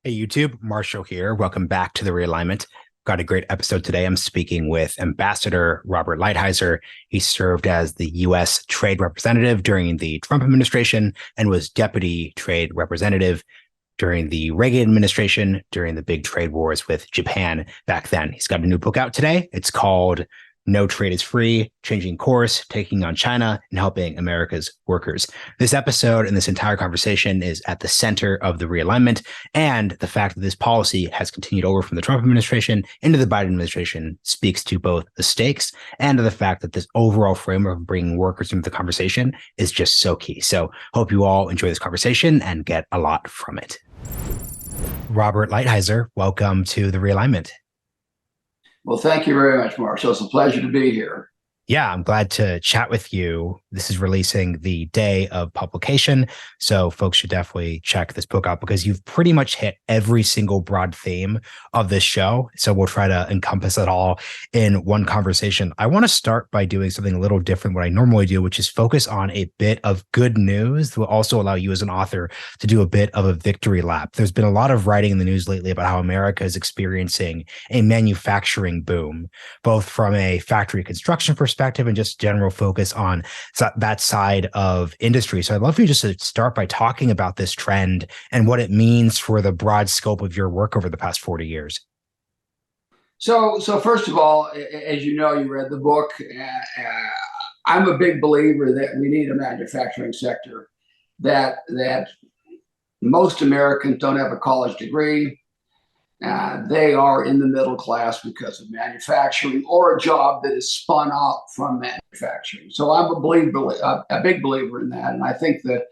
Hey YouTube, Marshall here. Welcome back to the Realignment. Got a great episode today. I'm speaking with Ambassador Robert Lighthizer. He served as the U.S. Trade Representative during the Trump administration and was Deputy Trade Representative during the Reagan administration during the big trade wars with Japan back then. He's got a new book out today. It's called No Trade is Free, Changing Course, Taking on China, and Helping America's Workers. This episode and this entire conversation is at the center of the realignment, and the fact that this policy has continued over from the Trump administration into the Biden administration speaks to both the stakes and to the fact that this overall framework of bringing workers into the conversation is just so key. So hope you all enjoy this conversation and get a lot from it. Robert Lighthizer, welcome to the realignment. Well, thank you very much, Marshall. It's a pleasure to be here. Yeah, I'm glad to chat with you. This is releasing the day of publication, so folks should definitely check this book out because you've pretty much hit every single broad theme of this show. So we'll try to encompass it all in one conversation. I want to start by doing something a little different what I normally do, which is focus on a bit of good news that will also allow you as an author to do a bit of a victory lap. There's been a lot of writing in the news lately about how America is experiencing a manufacturing boom, both from a factory construction perspective and just general focus on that side of industry. So I'd love for you just to start by talking about this trend and what it means for the broad scope of your work over the past 40 years. So first of all, as you know, you read the book. I'm a big believer that we need a manufacturing sector. That most Americans don't have a college degree. They are in the middle class because of manufacturing or a job that is spun out from manufacturing. So I'm a big believer in that, and I think that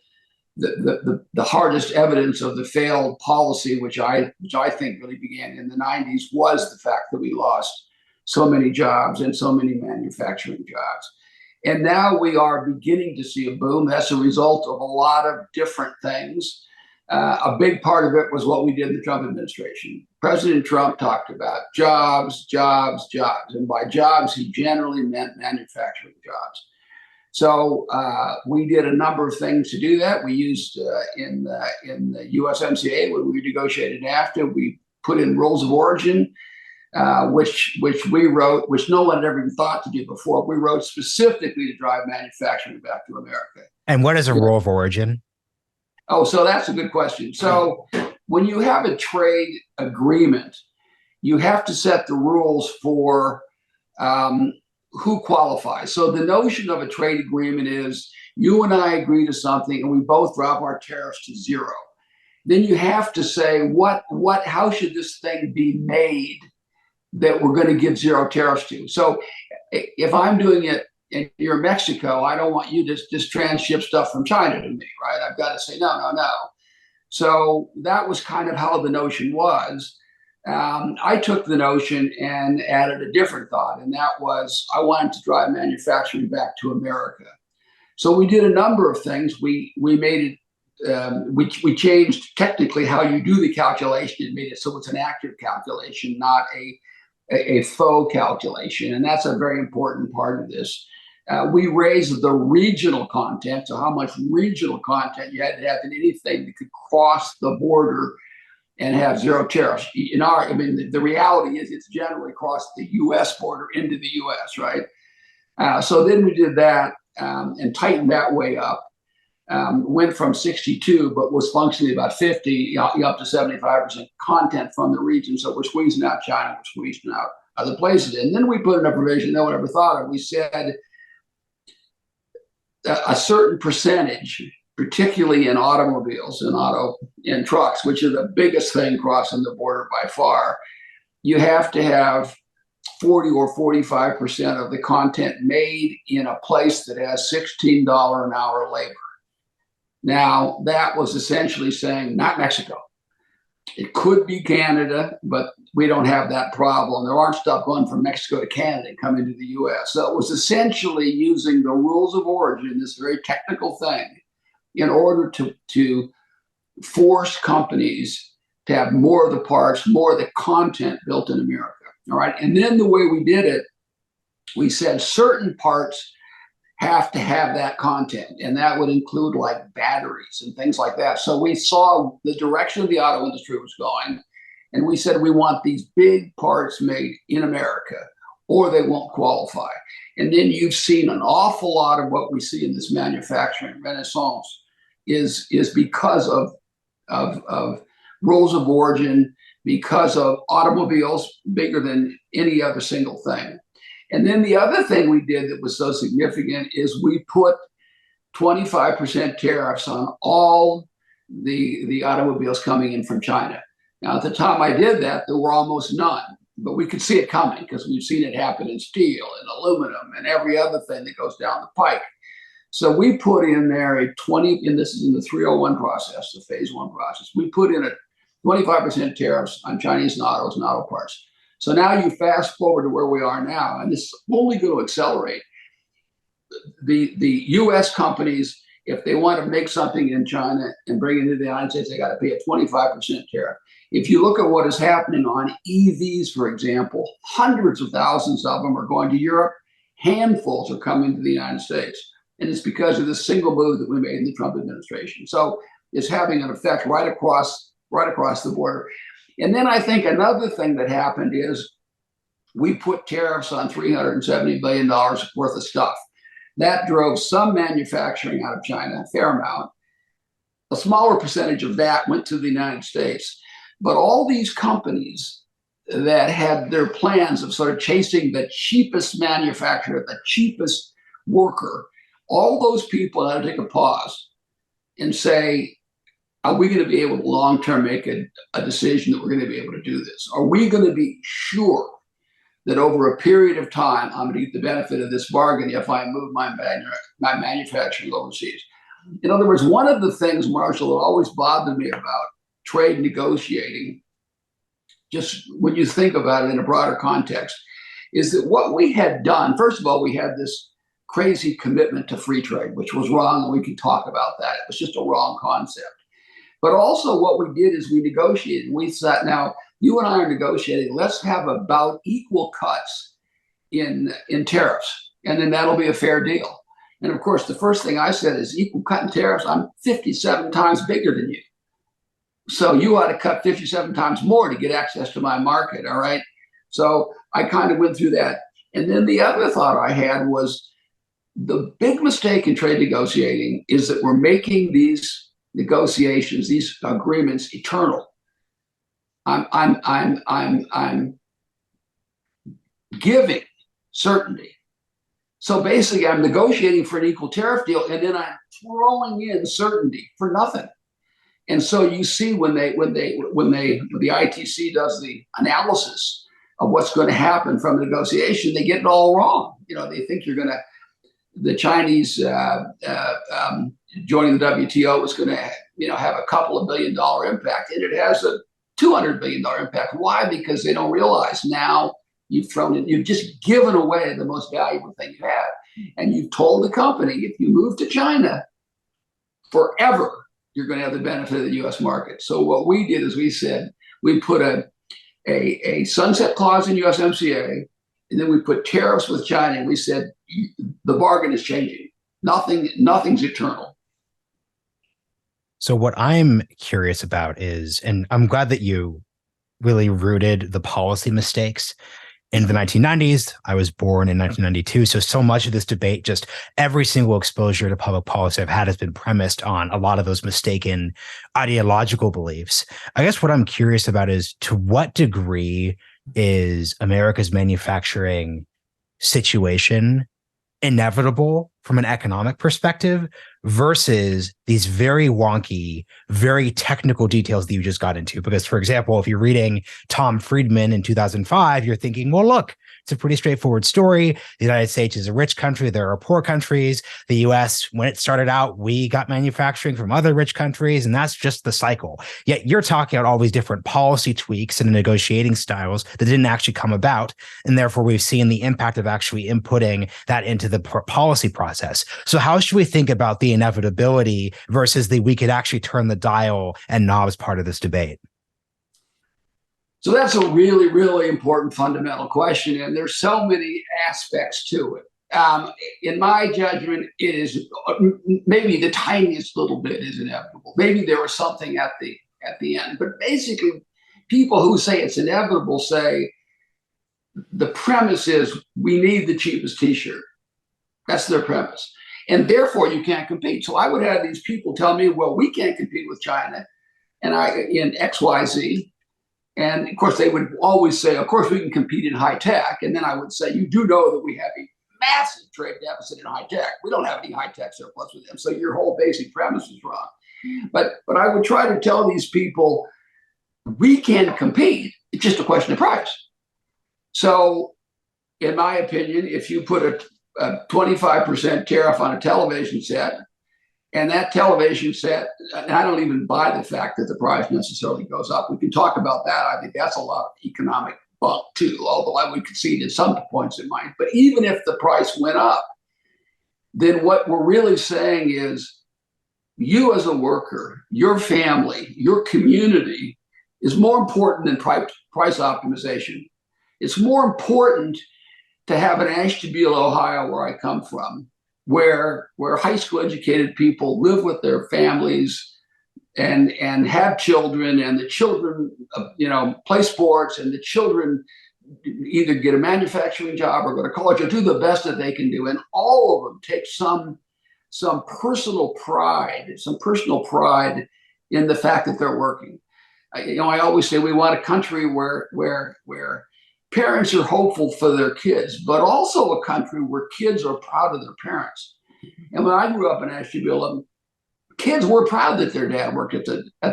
the hardest evidence of the failed policy, which I think really began in the 90s, was the fact that we lost so many jobs and so many manufacturing jobs. And now we are beginning to see a boom. That's a result of a lot of different things. A big part of it was what we did in the Trump administration. President Trump talked about jobs, jobs, jobs. And by jobs, he generally meant manufacturing jobs. So we did a number of things to do that. We used in the USMCA, when we negotiated NAFTA, we put in rules of origin, which we wrote, which no one had ever even thought to do before. We wrote specifically to drive manufacturing back to America. And what is a rule of origin? Oh, so that's a good question. So when you have a trade agreement, you have to set the rules for who qualifies. So the notion of a trade agreement is you and I agree to something and we both drop our tariffs to zero. Then you have to say how should this thing be made that we're going to give zero tariffs to? So if I'm doing it and you're in Mexico, I don't want you to just transship stuff from China to me, right? I've got to say, no. So that was kind of how the notion was. I took the notion and added a different thought, and that was I wanted to drive manufacturing back to America. So we did a number of things. We made it, we changed technically how you do the calculation and made it so it's an accurate calculation, not a faux calculation. And that's a very important part of this. We raised the regional content, so how much regional content you had to have in anything that could cross the border and have zero tariffs. The reality is it's generally across the U.S. border into the U.S., right? So then we did that and tightened that way up. Went from 62, but was functionally about 50, up to 75% content from the region. So we're squeezing out China, we're squeezing out other places. And then we put in a provision no one ever thought of. We said a certain percentage, particularly in automobiles and in trucks, which are the biggest thing crossing the border by far, you have to have 40 or 45% of the content made in a place that has $16 an hour labor. Now, that was essentially saying, not Mexico. It could be Canada, but we don't have that problem. There aren't stuff going from Mexico to Canada and coming to the U.S. So it was essentially using the rules of origin, this very technical thing, in order to force companies to have more of the parts, more of the content built in America. All right. And then the way we did it, we said certain parts have to have that content, and that would include like batteries and things like that. So we saw the direction of the auto industry was going, and we said we want these big parts made in America, or they won't qualify. And then you've seen an awful lot of what we see in this manufacturing renaissance is because of rules of origin, because of automobiles bigger than any other single thing. And then the other thing we did that was so significant is we put 25% tariffs on all the automobiles coming in from China. Now, at the time I did that, there were almost none, but we could see it coming because we've seen it happen in steel and aluminum and every other thing that goes down the pike. So we put in there and this is in the 301 process, the phase one process. We put in a 25% tariffs on Chinese autos and auto parts. So now you fast forward to where we are now, and this is only going to accelerate. The U.S. companies, if they want to make something in China and bring it into the United States, they got to pay a 25% tariff. If you look at what is happening on EVs, for example, hundreds of thousands of them are going to Europe. Handfuls are coming to the United States. And it's because of this single move that we made in the Trump administration. So it's having an effect right across the border. And then I think another thing that happened is we put tariffs on $370 billion worth of stuff. That drove some manufacturing out of China, a fair amount. A smaller percentage of that went to the United States. But all these companies that had their plans of sort of chasing the cheapest manufacturer, the cheapest worker, all those people had to take a pause and say, are we going to be able to long-term make a decision that we're going to be able to do this? Are we going to be sure that over a period of time, I'm going to get the benefit of this bargain if I move my manufacturing overseas? In other words, one of the things, Marshall, that always bothered me about trade negotiating, just when you think about it in a broader context, is that what we had done, first of all, we had this crazy commitment to free trade, which was wrong, and we can talk about that. It was just a wrong concept. But also what we did is we negotiated. We said, now, you and I are negotiating. Let's have about equal cuts in tariffs, and then that'll be a fair deal. And of course, the first thing I said is equal cut in tariffs. I'm 57 times bigger than you. So you ought to cut 57 times more to get access to my market, all right? So I kind of went through that. And then the other thought I had was the big mistake in trade negotiating is that we're making these negotiations, these agreements, eternal. I'm giving certainty. So basically, I'm negotiating for an equal tariff deal, and then I'm throwing in certainty for nothing. And so you see when the ITC does the analysis of what's going to happen from the negotiation, they get it all wrong. You know, they think the Chinese joining the WTO is going to, have a couple of $1 billion impact, and it has a $200 billion impact. Why? Because they don't realize now you've just given away the most valuable thing you have, and you've told the company if you move to China, forever you're going to have the benefit of the U.S. market. So what we did is we said we put a sunset clause in USMCA, and then we put tariffs with China, and we said the bargain is changing. Nothing's eternal. So what I'm curious about is, and I'm glad that you really rooted the policy mistakes in the 1990s. I was born in 1992. So much of this debate, just every single exposure to public policy I've had has been premised on a lot of those mistaken ideological beliefs. I guess what I'm curious about is, to what degree is America's manufacturing situation inevitable from an economic perspective versus these very wonky, very technical details that you just got into? Because, for example, if you're reading Tom Friedman in 2005, you're thinking, well, look, it's a pretty straightforward story. The United States is a rich country. There are poor countries. The US, when it started out, we got manufacturing from other rich countries, and that's just the cycle. Yet you're talking about all these different policy tweaks and negotiating styles that didn't actually come about. And therefore, we've seen the impact of actually inputting that into the policy process. So how should we think about the inevitability versus we could actually turn the dial and knobs part of this debate? So that's a really, really important fundamental question. And there's so many aspects to it. In my judgment, it is maybe the tiniest little bit is inevitable. Maybe there was something at the end, but basically, people who say it's inevitable say the premise is we need the cheapest T-shirt. That's their premise, and therefore you can't compete. So I would have these people tell me, well, we can't compete with China, and in XYZ. And of course, they would always say, of course, we can compete in high tech. And then I would say, you do know that we have a massive trade deficit in high tech. We don't have any high tech surplus with them. So your whole basic premise is wrong. But I would try to tell these people, we can compete. It's just a question of price. So in my opinion, if you put a 25% tariff on a television set, and that television set, and I don't even buy the fact that the price necessarily goes up. We can talk about that. I think that's a lot of economic bunk too, although I would concede at some points it might. But even if the price went up, then what we're really saying is you as a worker, your family, your community is more important than price optimization. It's more important to have an Ashtabula, Ohio, where I come from, where high school educated people live with their families and have children, and the children play sports, and the children either get a manufacturing job or go to college or do the best that they can do, and all of them take some personal pride in the fact that they're working. I always say we want a country where parents are hopeful for their kids, but also a country where kids are proud of their parents. And when I grew up in Ashtabula, kids were proud that their dad worked at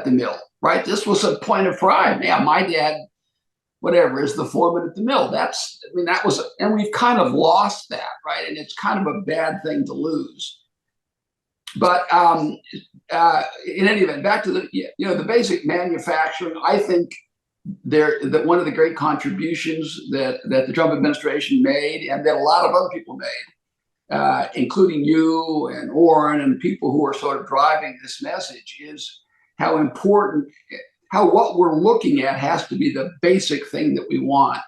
the mill, right? This was a point of pride. Yeah, my dad, whatever, is the foreman at the mill. And we've kind of lost that, right? And it's kind of a bad thing to lose. But in any event, back to the basic manufacturing, I think that one of the great contributions that the Trump administration made, and that a lot of other people made, including you and Orrin and people who are sort of driving this message, is how important, how what we're looking at has to be the basic thing that we want,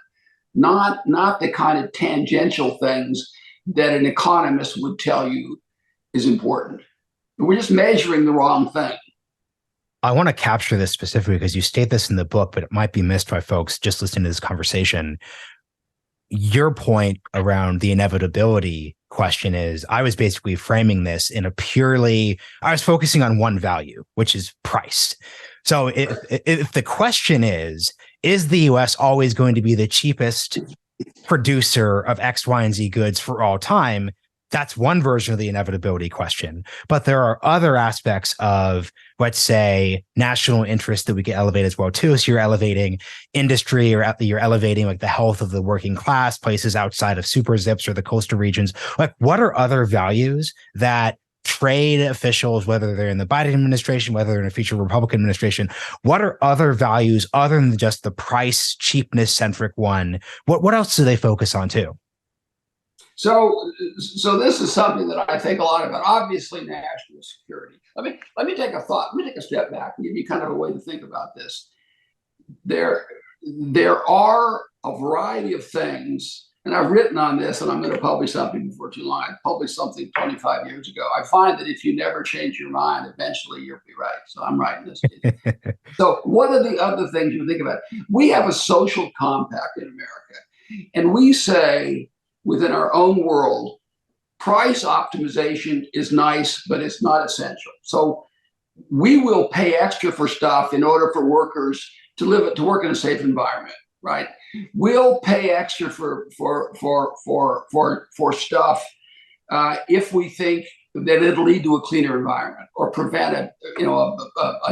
not the kind of tangential things that an economist would tell you is important. We're just measuring the wrong thing. I want to capture this specifically because you state this in the book, but it might be missed by folks just listening to this conversation. Your point around the inevitability question is, I was basically framing this in I was focusing on one value, which is price. So if the question is the US always going to be the cheapest producer of X, Y, and Z goods for all time? That's one version of the inevitability question. But there are other aspects of, let's say, national interest that we can elevate as well, too. So you're elevating industry, or you're elevating like the health of the working class, places outside of super zips or the coastal regions. Like, what are other values that trade officials, whether they're in the Biden administration, whether they're in a future Republican administration, what are other values other than just the price cheapness centric one? What else do they focus on too? So this is something that I think a lot about. Obviously, national security. Let me take a step back and give you kind of a way to think about this. There are a variety of things, and I've written on this, and I'm going to publish something before too long. I published something 25 years ago. I find that if you never change your mind, eventually you'll be right. So I'm writing this. So what are the other things you think about? We have a social compact in America, and we say, within our own world, price optimization is nice, but it's not essential. So we will pay extra for stuff in order for workers to work in a safe environment, right? We'll pay extra for stuff if we think that it'll lead to a cleaner environment or prevent a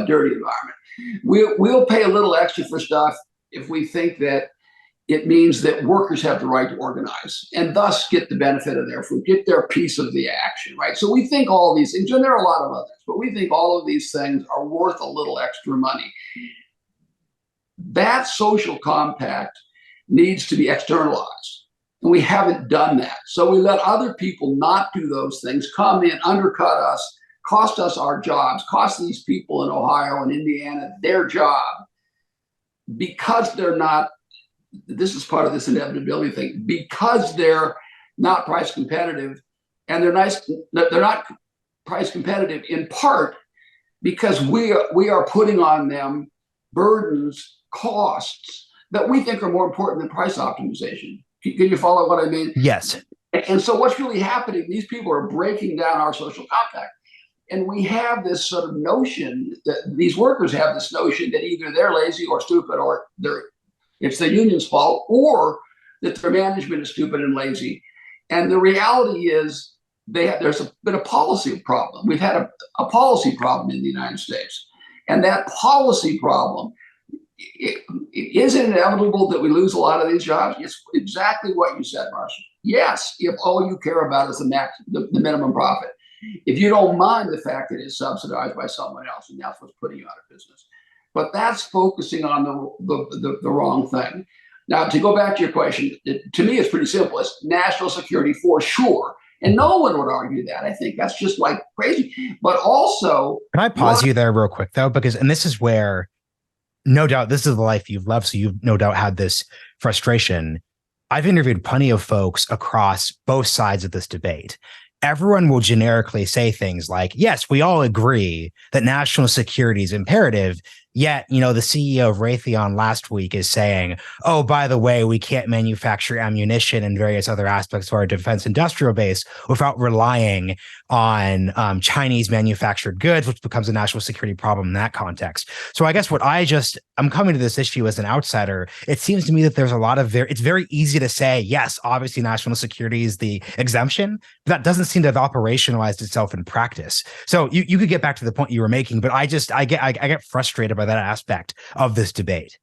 dirty environment. We'll pay a little extra for stuff if we think that it means that workers have the right to organize and thus get the benefit of their food, get their piece of the action, right? So we think all of these things, and there are a lot of others, but we think all of these things are worth a little extra money. That social compact needs to be externalized, and we haven't done that. So we let other people not do those things, come in, undercut us, cost us our jobs, cost these people in Ohio and Indiana their job, because they're not. This is part of this inevitability thing, because they're not price competitive, and they're not price competitive in part because we are putting on them burdens, costs that we think are more important than price optimization. Can you follow what I mean? Yes. And so what's really happening, these people are breaking down our social compact. And we have this sort of notion that these workers have this notion that either they're lazy or stupid, or it's the union's fault, or that their management is stupid and lazy. And the reality is there's been a policy problem. We've had a policy problem in the United States. And that policy problem, is it inevitable that we lose a lot of these jobs? It's exactly what you said, Marcia. Yes, if all you care about is the minimum profit. If you don't mind the fact that it's subsidized by someone else, and that's what's putting you out of business. But that's focusing on the wrong thing. Now, to go back to your question, to me, it's pretty simple. It's national security for sure. And no one would argue that. I think that's just like crazy. But also— Can I pause you there real quick, though? Because, and this is where, no doubt, this is the life you've loved. So you've no doubt had this frustration. I've interviewed plenty of folks across both sides of this debate. Everyone will generically say things like, yes, we all agree that national security is imperative. Yet, the CEO of Raytheon last week is saying, oh, by the way, we can't manufacture ammunition and various other aspects of our defense industrial base without relying on Chinese manufactured goods, which becomes a national security problem in that context. So I guess I'm coming to this issue as an outsider. It seems to me that there's a lot of it's very easy to say, yes, obviously national security is the exemption, but that doesn't seem to have operationalized itself in practice. So you could get back to the point you were making, but I get frustrated by that aspect of this debate.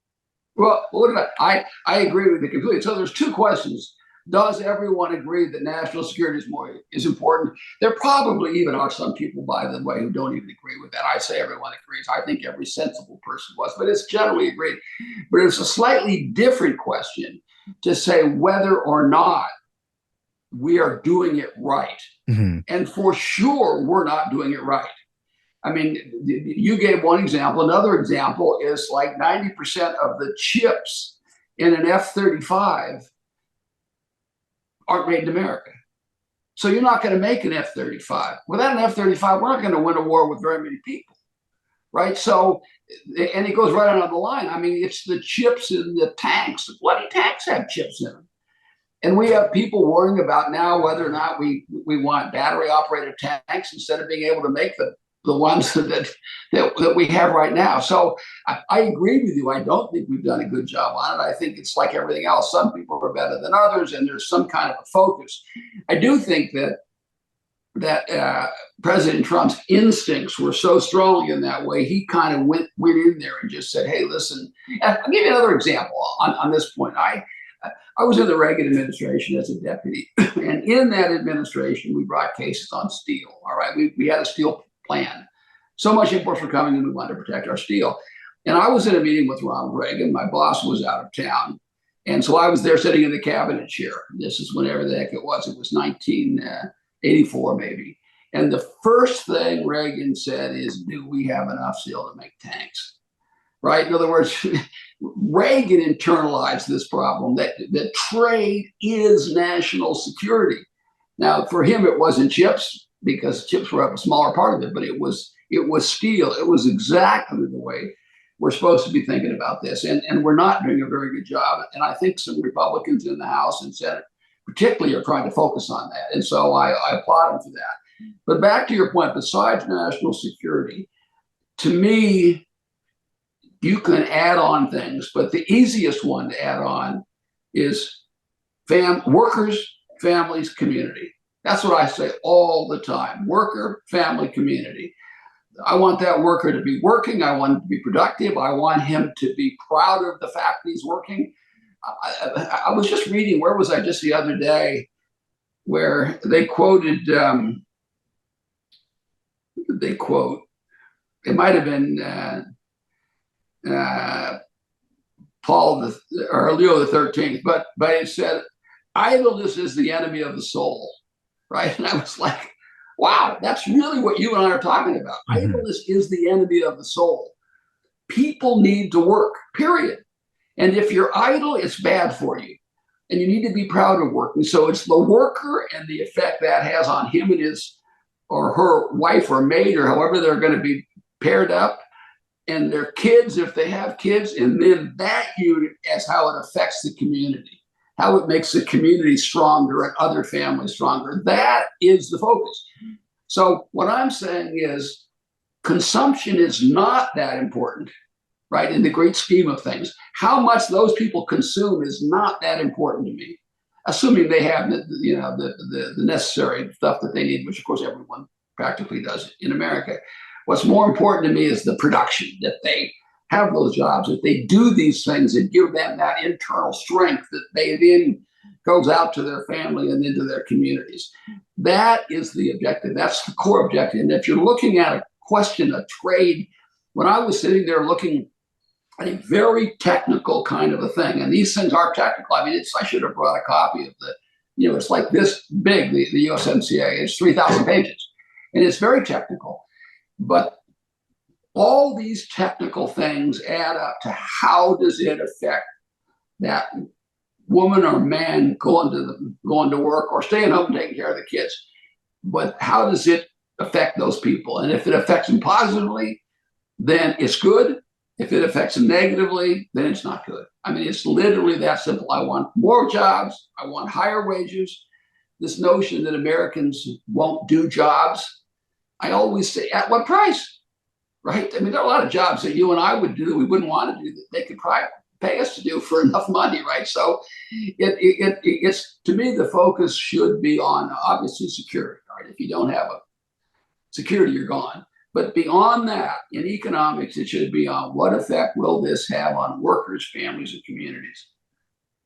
Well, look at that. I agree with you completely. So there's two questions. Does everyone agree that national security is important? There probably even are some people, by the way, who don't even agree with that. I say everyone agrees. I think every sensible person was, but it's generally agreed. But it's a slightly different question to say whether or not we are doing it right. Mm-hmm. And for sure, we're not doing it right. I mean, you gave one example. Another example is like 90% of the chips in an F-35 aren't made in America. So you're not going to make an F-35. Without an F-35, we're not going to win a war with very many people, right? So, and it goes right on the line. I mean, it's the chips in the tanks. The bloody tanks have chips in them. And we have people worrying about now whether or not we want battery-operated tanks instead of being able to make the ones that we have right now. So I agree with you. I don't think we've done a good job on it. I think it's like everything else. Some people are better than others, and there's some kind of a focus. I do think that President Trump's instincts were so strong in that way. He kind of went in there and just said, hey, listen. And I'll give you another example on this point. I was in the Reagan administration as a deputy, and in that administration, we brought cases on steel. All right, we had a steel plan. So much imports were coming, and we wanted to protect our steel. And I was in a meeting with Ronald Reagan. My boss was out of town. And so I was there sitting in the cabinet chair. This is whenever the heck it was. It was 1984, maybe. And the first thing Reagan said is, do we have enough steel to make tanks? Right? In other words, Reagan internalized this problem that trade is national security. Now, for him, it wasn't chips, because chips were a smaller part of it, but it was steel. It was exactly the way we're supposed to be thinking about this. And we're not doing a very good job. And I think some Republicans in the House and Senate particularly are trying to focus on that. And so I applaud them for that. But back to your point, besides national security, to me, you can add on things, but the easiest one to add on is workers, families, community. That's what I say all the time: worker, family, community. I want that worker to be working. I want him to be productive. I want him to be proud of the fact that he's working. I was just reading, where was I just the other day, where they quoted, it might have been Leo the 13th, but it said, idleness is the enemy of the soul. Right. And I was like, wow, that's really what you and I are talking about. Mm-hmm. Idleness is the enemy of the soul. People need to work, period. And if you're idle, it's bad for you. and you need to be proud of working. So it's the worker and the effect that has on him and his or her wife or maid or however they're going to be paired up, and their kids if they have kids, and then that unit as how it affects the community, how it makes the community stronger and other families stronger. That is the focus. So what I'm saying is consumption is not that important, right? In the great scheme of things, how much those people consume is not that important to me, assuming they have the necessary stuff that they need, which of course everyone practically does in America. What's more important to me is the production, that they have those jobs, that they do these things and give them that internal strength that they then goes out to their family and into their communities. That is the objective. That's the core objective. And if you're looking at a question, a trade, when I was sitting there looking at a very technical kind of a thing, and these things are technical. I mean, I should have brought a copy of it's like this big, the USMCA. It's 3,000 pages, and it's very technical. But all these technical things add up to how does it affect that woman or man going to work or staying home and taking care of the kids. But how does it affect those people? And if it affects them positively, then it's good. If it affects them negatively, then it's not good. I mean, it's literally that simple. I want more jobs. I want higher wages. This notion that Americans won't do jobs, I always say, at what price? Right? I mean, there are a lot of jobs that you and I would do that we wouldn't want to do that they could probably pay us to do for enough money, right? So it's, to me, the focus should be on obviously security, right? If you don't have a security, you're gone. But beyond that, in economics, it should be on what effect will this have on workers, families, and communities.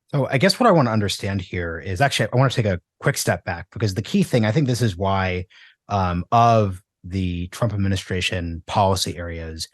So I guess what I want to understand here is actually, I want to take a quick step back, because the key thing, I think this is why of the Trump administration policy areas,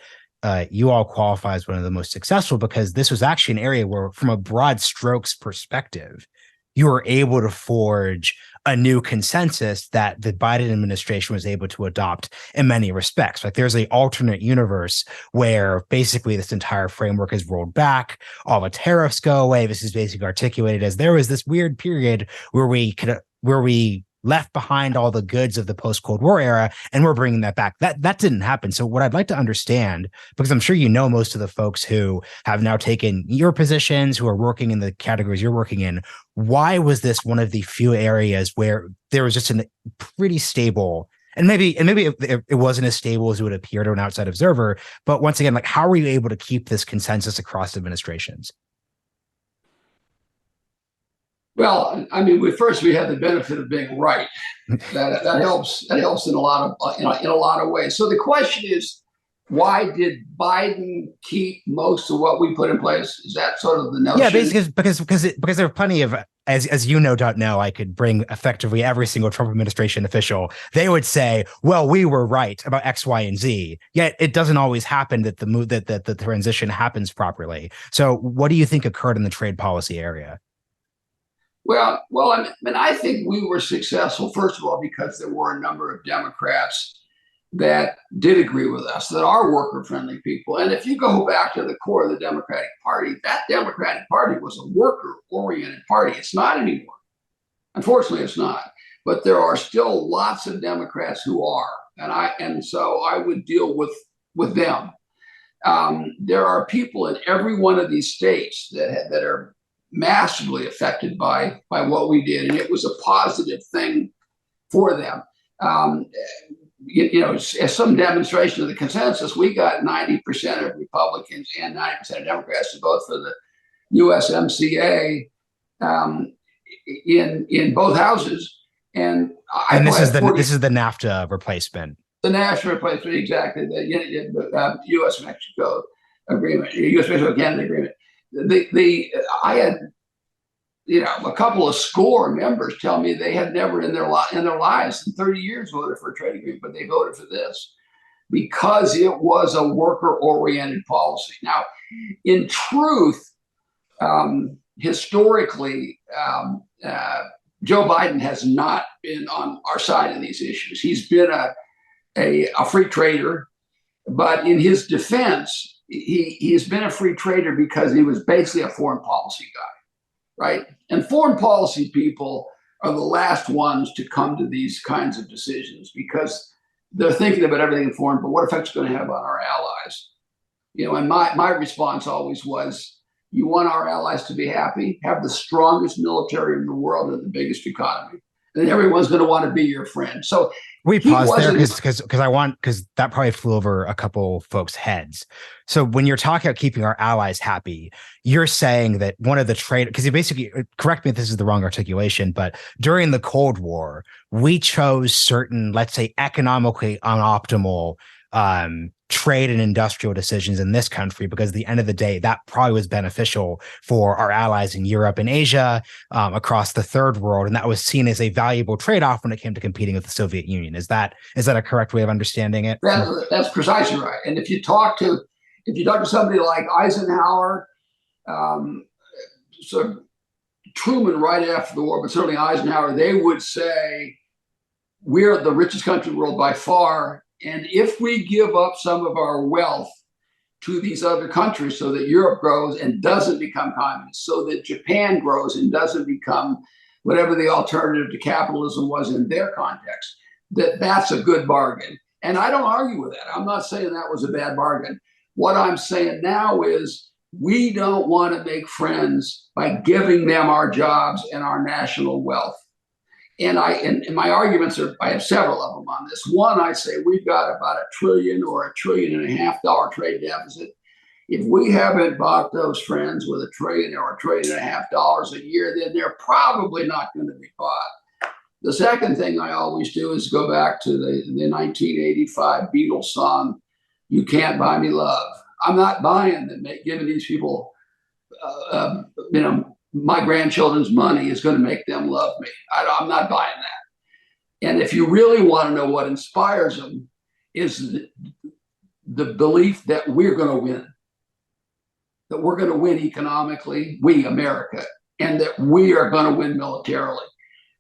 you all qualify as one of the most successful, because this was actually an area where, from a broad strokes perspective, you were able to forge a new consensus that the Biden administration was able to adopt in many respects. Like, there's an alternate universe where basically this entire framework is rolled back, all the tariffs go away. This is basically articulated as there was this weird period where we left behind all the goods of the post-Cold War era, and we're bringing that back. That didn't happen. So what I'd like to understand, because I'm sure you know most of the folks who have now taken your positions, who are working in the categories you're working in, why was this one of the few areas where there was just a pretty stable, and maybe it wasn't as stable as it would appear to an outside observer, but once again, like, how were you able to keep this consensus across administrations? Well, I mean, first we had the benefit of being right. That helps. That helps in a lot of ways. So the question is, why did Biden keep most of what we put in place? Is that sort of the notion? Yeah, basically because there are plenty of, as you no doubt know, I could bring effectively every single Trump administration official. They would say, "Well, we were right about X, Y, and Z." Yet it doesn't always happen that the transition happens properly. So, what do you think occurred in the trade policy area? Well, I mean, I think we were successful, first of all, because there were a number of Democrats that did agree with us, that are worker-friendly people. And if you go back to the core of the Democratic Party, that Democratic Party was a worker-oriented party. It's not anymore. Unfortunately, it's not. But there are still lots of Democrats who are, and so I would deal with them. There are people in every one of these states that are massively affected by what we did, and it was a positive thing for them. As some demonstration of the consensus, we got 90% of Republicans and 90% of Democrats to vote for the USMCA in both houses. And this is the NAFTA replacement. The NAFTA replacement, exactly. The U.S.-Mexico agreement, U.S.-Mexico-Canada agreement. I had, a couple of score members tell me they had never in their lives in 30 years voted for a trade agreement, but they voted for this because it was a worker-oriented policy. Now, in truth, historically, Joe Biden has not been on our side in these issues. He's been a free trader, but in his defense, he has been a free trader because he was basically a foreign policy guy. right? And foreign policy people are the last ones to come to these kinds of decisions because they're thinking about everything in foreign, but what effect it's going to have on our allies? And my response always was, you want our allies to be happy, have the strongest military in the world and the biggest economy. And everyone's going to want to be your friend. So we pause there because that probably flew over a couple folks' heads. So when you're talking about keeping our allies happy, you're saying that one of the trade, because you basically, correct me if this is the wrong articulation, but during the Cold War, we chose certain, let's say, economically unoptimal trade and industrial decisions in this country because at the end of the day, that probably was beneficial for our allies in Europe and Asia, across the third world. And that was seen as a valuable trade-off when it came to competing with the Soviet Union. Is that a correct way of understanding it? That's precisely right. And if you talk to somebody like Eisenhower, sort of Truman right after the war, but certainly Eisenhower, they would say, we're the richest country in the world by far. And if we give up some of our wealth to these other countries so that Europe grows and doesn't become communist, so that Japan grows and doesn't become whatever the alternative to capitalism was in their context, that's a good bargain. And I don't argue with that. I'm not saying that was a bad bargain. What I'm saying now is we don't want to make friends by giving them our jobs and our national wealth. And my arguments are, I have several of them on this. One, I say we've got about $1 trillion or $1.5 trillion trade deficit. If we haven't bought those friends with $1 trillion or $1.5 trillion a year, then they're probably not going to be bought. The second thing I always do is go back to the 1985 Beatles song, "You Can't Buy Me Love." I'm not buying them, giving these people, my grandchildren's money is going to make them love me. I'm not buying that. And if you really want to know what inspires them, is the belief that we're going to win, that we're going to win economically, we, America, and that we are going to win militarily.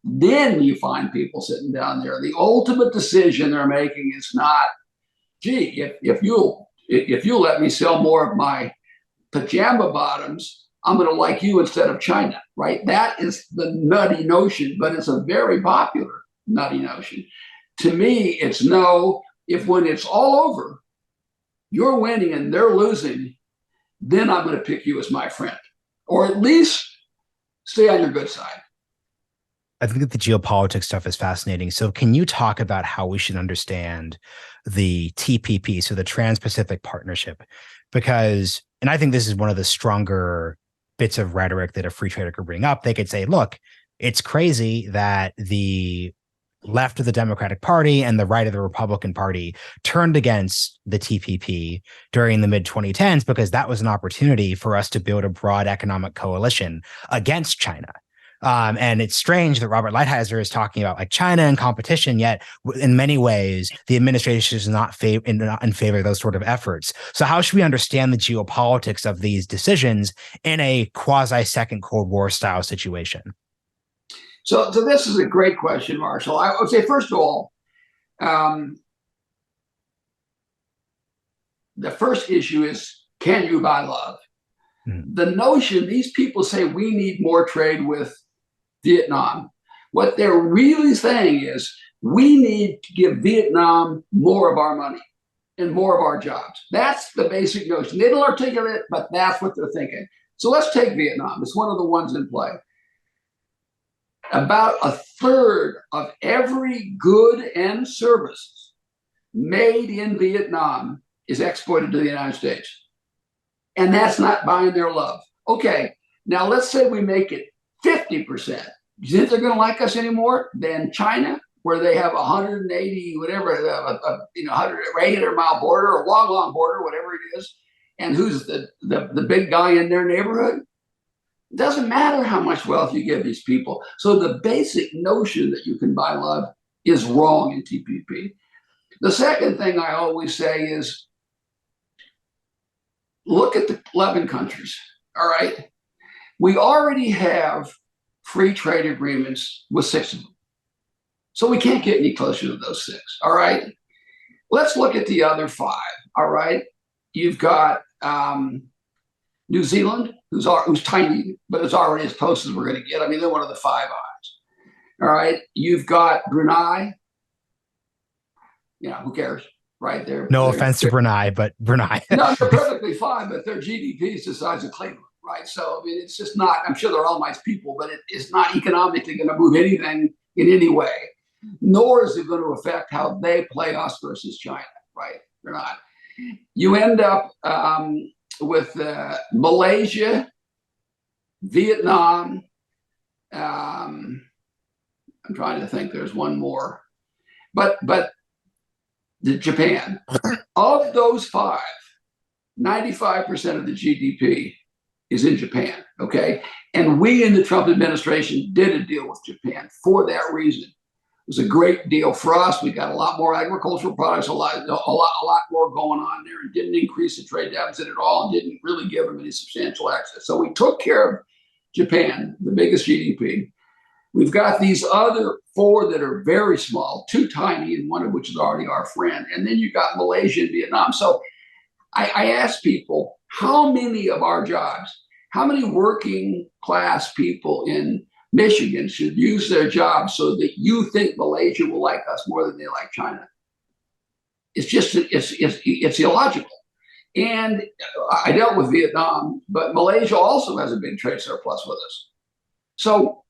Then you find people sitting down there. The ultimate decision they're making is not, gee, if you'll let me sell more of my pajama bottoms, I'm going to like you instead of China, right? That is the nutty notion, but it's a very popular nutty notion. To me, it's no, if when it's all over, you're winning and they're losing, then I'm going to pick you as my friend, or at least stay on your good side. I think that the geopolitics stuff is fascinating. So can you talk about how we should understand the TPP, so the Trans-Pacific Partnership? Because, and I think this is one of the stronger bits of rhetoric that a free trader could bring up. They could say, look, it's crazy that the left of the Democratic Party and the right of the Republican Party turned against the TPP during the mid-2010s because that was an opportunity for us to build a broad economic coalition against China. And it's strange that Robert Lighthizer is talking about like China and competition, yet in many ways, the administration is not in favor of those sort of efforts. So how should we understand the geopolitics of these decisions in a quasi-second Cold War style situation? So this is a great question, Marshall. I would say, first of all, the first issue is, can you buy love? The notion, these people say we need more trade with Vietnam. What they're really saying is we need to give Vietnam more of our money and more of our jobs. That's the basic notion. They don't articulate it, but that's what they're thinking. So let's take Vietnam. It's one of the ones in play. About a third of every good and service made in Vietnam is exported to the United States. And that's not buying their love. Okay, now let's say we make it 50%. You think they're going to like us anymore than China, where they have 180, whatever, 800-mile border, a long border, whatever it is, and who's the big guy in their neighborhood? It doesn't matter how much wealth you give these people. So the basic notion that you can buy love is wrong in TPP. The second thing I always say is, look at the 11 countries, all right? We already have free trade agreements with 6 of them. So we can't get any closer to those 6, all right? Let's look at the other 5, all right? You've got New Zealand, who's tiny, but it's already as close as we're going to get. I mean, they're one of the Five Eyes. All right. You've got Brunei. Who cares? Right there. No offense to Brunei, but Brunei. No, they're perfectly fine, but their GDP is the size of Cleveland, right? So, I mean, it's just not, I'm sure they're all nice people, but it's not economically going to move anything in any way, nor is it going to affect how they play us versus China, right? They're not. You end up with Malaysia, Vietnam. I'm trying to think. There's one more, but Japan. Of those five, 95% of the GDP is in Japan. Okay, and we in the Trump administration did a deal with Japan for that reason. It was a great deal for us. We got a lot more agricultural products, a lot more going on there, and didn't increase the trade deficit at all, and didn't really give them any substantial access. So we took care of Japan, the biggest GDP. We've got these other four that are very small, two tiny, and one of which is already our friend. And then you got Malaysia and Vietnam. So I asked people, how many of our jobs, how many working class people in Michigan should use their jobs so that you think Malaysia will like us more than they like China? It's just, it's illogical. And I dealt with Vietnam, but Malaysia also has a big trade surplus with us. So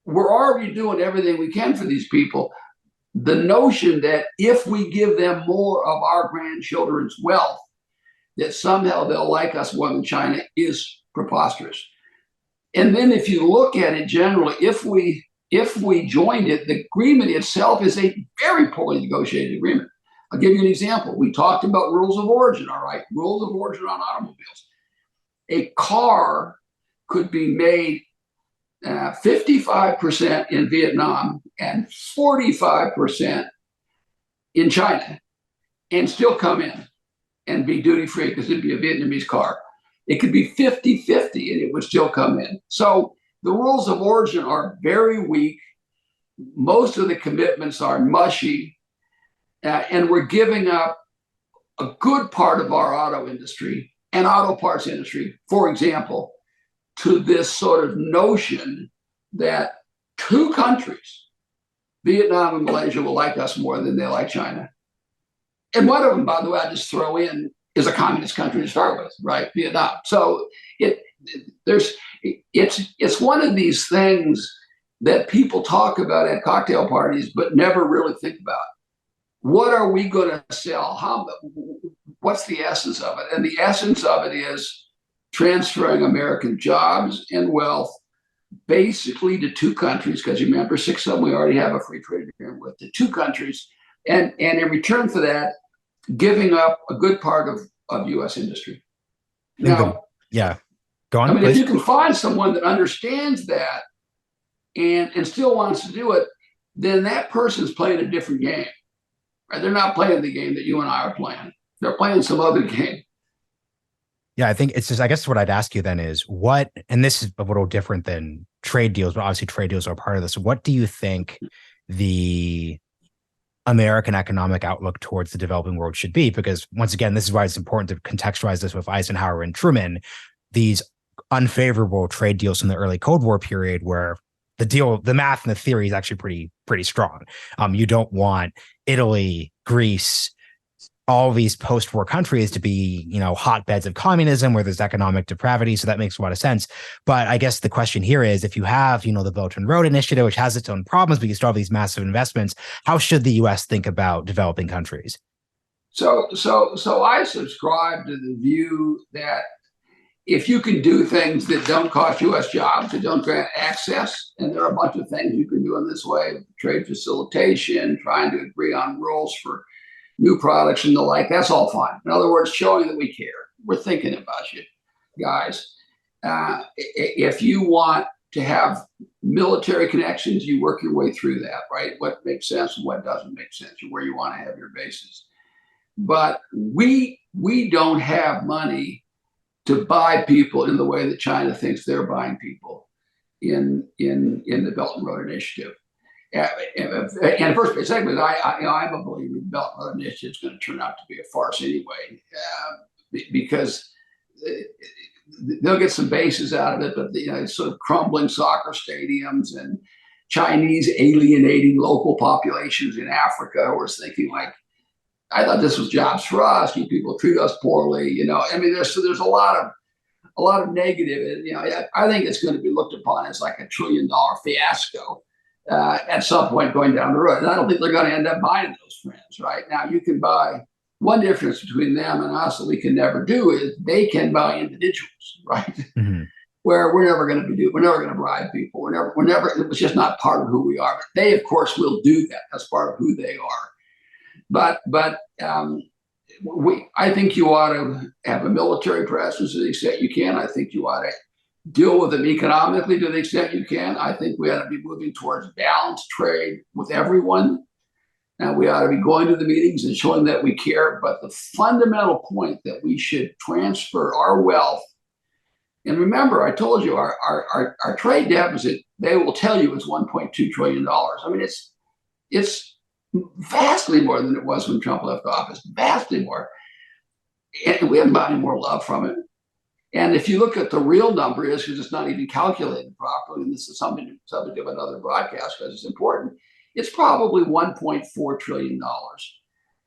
we're already doing everything we can for these people. The notion that if we give them more of our grandchildren's wealth, that somehow they'll like us more than China is preposterous. And then if you look at it generally, if we joined it, the agreement itself is a very poorly negotiated agreement. I'll give you an example. We talked about rules of origin, all right? Rules of origin on automobiles. A car could be made 55% in Vietnam and 45% in China and still come in and be duty-free because it'd be a Vietnamese car. It could be 50-50 and it would still come in. So the rules of origin are very weak. Most of the commitments are mushy, and we're giving up a good part of our auto industry and auto parts industry, for example, to this sort of notion that two countries, Vietnam and Malaysia, will like us more than they like China. And one of them, by the way, I just throw in, is a communist country to start with, right? Vietnam. So it's one of these things that people talk about at cocktail parties, but never really think about. What are we going to sell? What's the essence of it? And the essence of it is transferring American jobs and wealth basically to two countries, because you remember, 6 of them we already have a free trade agreement with, the two countries, and in return for that, giving up a good part of U.S. industry. Now, go on. I mean, please. if you can find someone that understands that and still wants to do it, then that person's playing a different game. Right? They're not playing the game that you and I are playing. They're playing some other game. Yeah, I think it's just, I guess what I'd ask you then is what, and this is a little different than trade deals, but obviously trade deals are part of this. What do you think the American economic outlook towards the developing world should be? Because once again, this is why it's important to contextualize this with Eisenhower and Truman, these unfavorable trade deals from the early Cold War period where the math and the theory is actually pretty strong. You don't want Italy, Greece, all these post-war countries to be, hotbeds of communism where there's economic depravity. So that makes a lot of sense. But I guess the question here is, if you have, the Belt and Road Initiative, which has its own problems, but you still have these massive investments, how should the U.S. think about developing countries? So I subscribe to the view that if you can do things that don't cost U.S. jobs, that don't grant access, and there are a bunch of things you can do in this way, trade facilitation, trying to agree on rules for new products and the like, that's all fine. In other words, showing that we care. We're thinking about you guys. If you want to have military connections, you work your way through that, right? What makes sense and what doesn't make sense, and where you want to have your bases. But we don't have money to buy people in the way that China thinks they're buying people in the Belt and Road Initiative. And first, secondly, I'm a believer the Belt and Road Initiative is going to turn out to be a farce anyway, because they'll get some bases out of it, but sort of crumbling soccer stadiums and Chinese alienating local populations in Africa who are thinking like, I thought this was jobs for us. You people treat us poorly. I mean, there's a lot of negative. And, I think it's going to be looked upon as like $1 trillion fiasco at some point going down the road. And I don't think they're going to end up buying those friends. Right now, you can buy. One difference between them and us that we can never do is they can buy individuals, right? Mm-hmm. Where we're never going to bribe people. We're never. It's just not part of who we are. But they, of course, will do that. That's part of who they are. But I think you ought to have a military presence to the extent you can. I think you ought to deal with them economically to the extent you can. I think we ought to be moving towards balanced trade with everyone. And we ought to be going to the meetings and showing that we care. But the fundamental point that we should transfer our wealth. And remember, I told you our trade deficit, they will tell you, is $1.2 trillion. I mean, it's vastly more than it was when Trump left office, vastly more. And we haven't bought any more love from it. And if you look at the real number is, because it's not even calculated properly, and this is something of another broadcast because it's important, it's probably $1.4 trillion.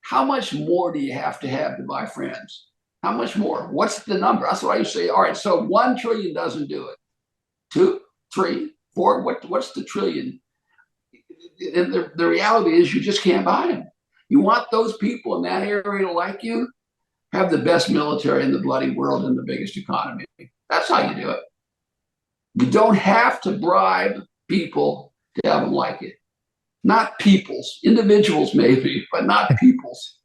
How much more do you have to buy friends? How much more? What's the number? That's what I used to say. All right, so 1 trillion doesn't do it. 2, 3, 4, what's the trillion? And the reality is you just can't buy them. You want those people in that area to like you, have the best military in the bloody world and the biggest economy. That's how you do it. You don't have to bribe people to have them like it. Not peoples, individuals maybe, but not peoples.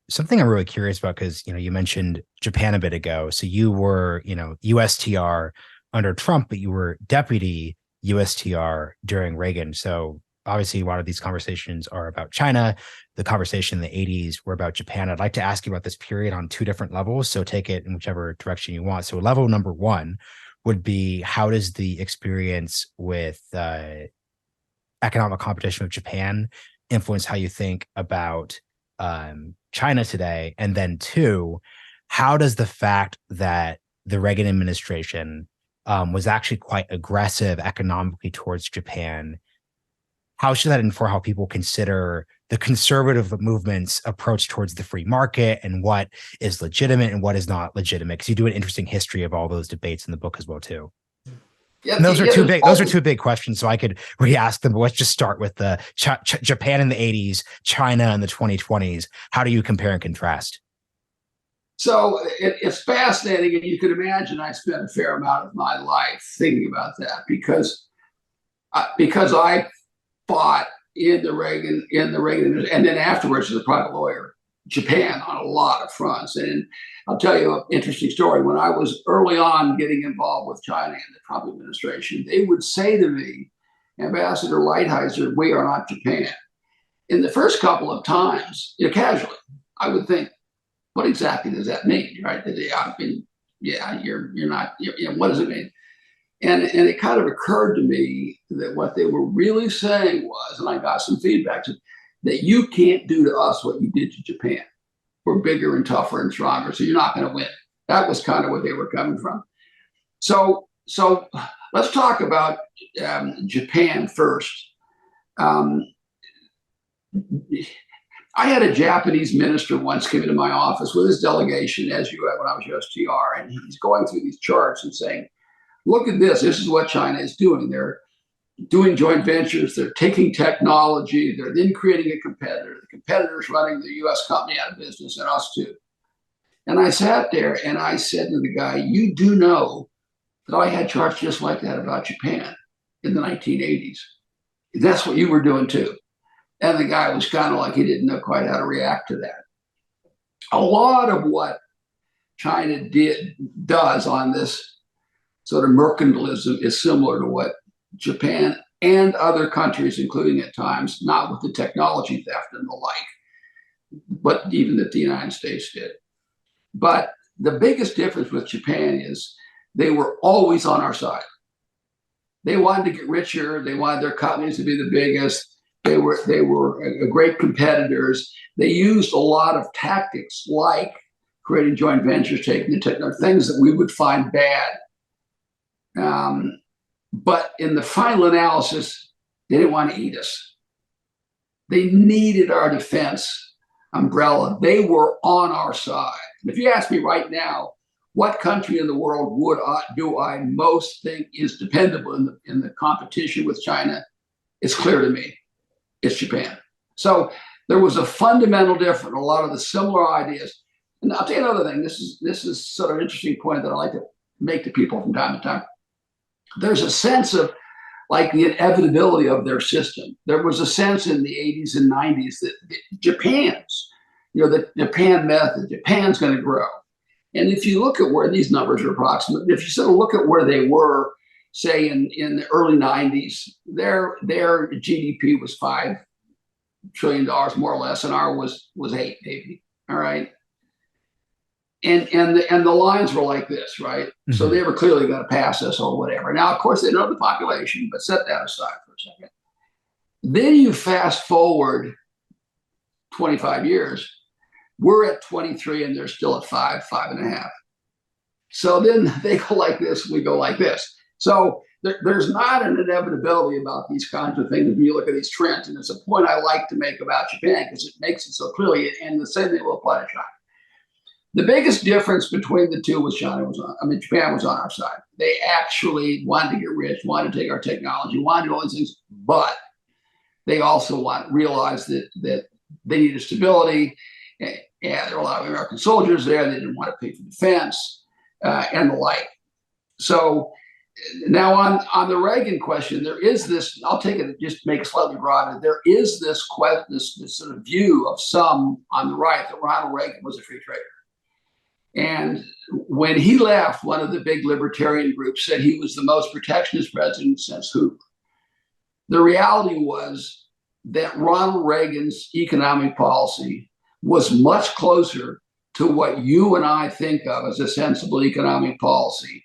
Something I'm really curious about, because, you mentioned Japan a bit ago. So you were, USTR under Trump, but you were deputy USTR during Reagan. So obviously a lot of these conversations are about China. The conversation in the 80s were about Japan. I'd like to ask you about this period on 2 different levels. So take it in whichever direction you want. So level number 1 would be, how does the experience with economic competition with Japan influence how you think about China today? And then 2, how does the fact that the Reagan administration was actually quite aggressive economically towards Japan, how should that inform how people consider the conservative movement's approach towards the free market and what is legitimate and what is not legitimate? Because you do an interesting history of all those debates in the book as well, too. Yeah, and those are two big. Those are 2 big questions. So I could re-ask them. But let's just start with the Japan in the 80s, China in the 2020s. How do you compare and contrast? So it's fascinating, and you can imagine I spent a fair amount of my life thinking about that because I fought in the Reagan, and then afterwards as a private lawyer, Japan on a lot of fronts. And I'll tell you an interesting story. When I was early on getting involved with China in the Trump administration, they would say to me, Ambassador Lighthizer, we are not Japan. In the first couple of times, casually, I would think, what exactly does that mean, right? I mean, yeah, you're not, what does it mean? And it kind of occurred to me that what they were really saying was, and I got some feedback, that you can't do to us what you did to Japan. We're bigger and tougher and stronger, so you're not going to win. That was kind of what they were coming from. So let's talk about Japan first. I had a Japanese minister once come into my office with his delegation, when I was USTR, and he's going through these charts and saying, look at this. This is what China is doing. They're doing joint ventures. They're taking technology. They're then creating a competitor. The competitor's running the U.S. company out of business, and us too. And I sat there and I said to the guy, you do know that I had charts just like that about Japan in the 1980s. That's what you were doing too. And the guy was kind of like, he didn't know quite how to react to that. A lot of what China does on this sort of mercantilism is similar to what Japan and other countries, including at times, not with the technology theft and the like, but even that the United States did. But the biggest difference with Japan is they were always on our side. They wanted to get richer. They wanted their companies to be the biggest. They were great competitors. They used a lot of tactics like creating joint ventures, taking the technology, things that we would find bad. But in the final analysis, they didn't want to eat us. They needed our defense umbrella. They were on our side. If you ask me right now, what country in the world do I most think is dependable in the competition with China? It's clear to me. It's Japan. So there was a fundamental difference, a lot of the similar ideas. And I'll tell you another thing. This is sort of an interesting point that I like to make to people from time to time. There's a sense of like the inevitability of their system. There was a sense in the 80s and 90s that Japan's, the Japan method, Japan's going to grow. And if you look at where these numbers are approximate, if you sort of look at where they were, say in the early 90s, their GDP was $5 trillion more or less, and ours was 8, maybe. All right. And the lines were like this, right? Mm-hmm. So they were clearly going to pass us or whatever. Now, of course, they know the population, but set that aside for a second. Then you fast forward 25 years, we're at 23 and they're still at 5.5. So then they go like this, we go like this. So there's not an inevitability about these kinds of things when you look at these trends. And it's a point I like to make about Japan because it makes it so clearly, and the same thing will apply to China. The biggest difference between the two was Japan was on our side. They actually wanted to get rich, wanted to take our technology, wanted to do all these things, but they also realized that they needed stability. And there were a lot of American soldiers there. They didn't want to pay for defense and the like. So now on the Reagan question, there is this, I'll take it, just make it slightly broader. There is this sort of view of some on the right that Ronald Reagan was a free trader. And when he left, one of the big libertarian groups said he was the most protectionist president since Hoover. The reality was that Ronald Reagan's economic policy was much closer to what you and I think of as a sensible economic policy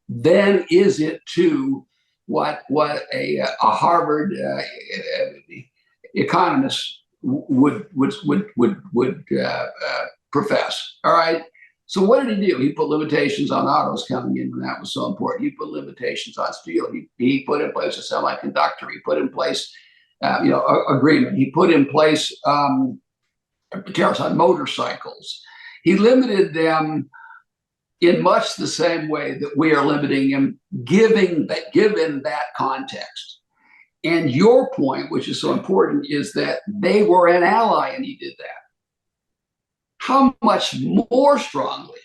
than is it to what a Harvard economist would profess. All right. So what did he do? He put limitations on autos coming in when that was so important. He put limitations on steel. He put in place a semiconductor. He put in place, agreement. He put in place tariffs on motorcycles. He limited them in much the same way that we are limiting them, given that context. And your point, which is so important, is that they were an ally and he did that. How much more strongly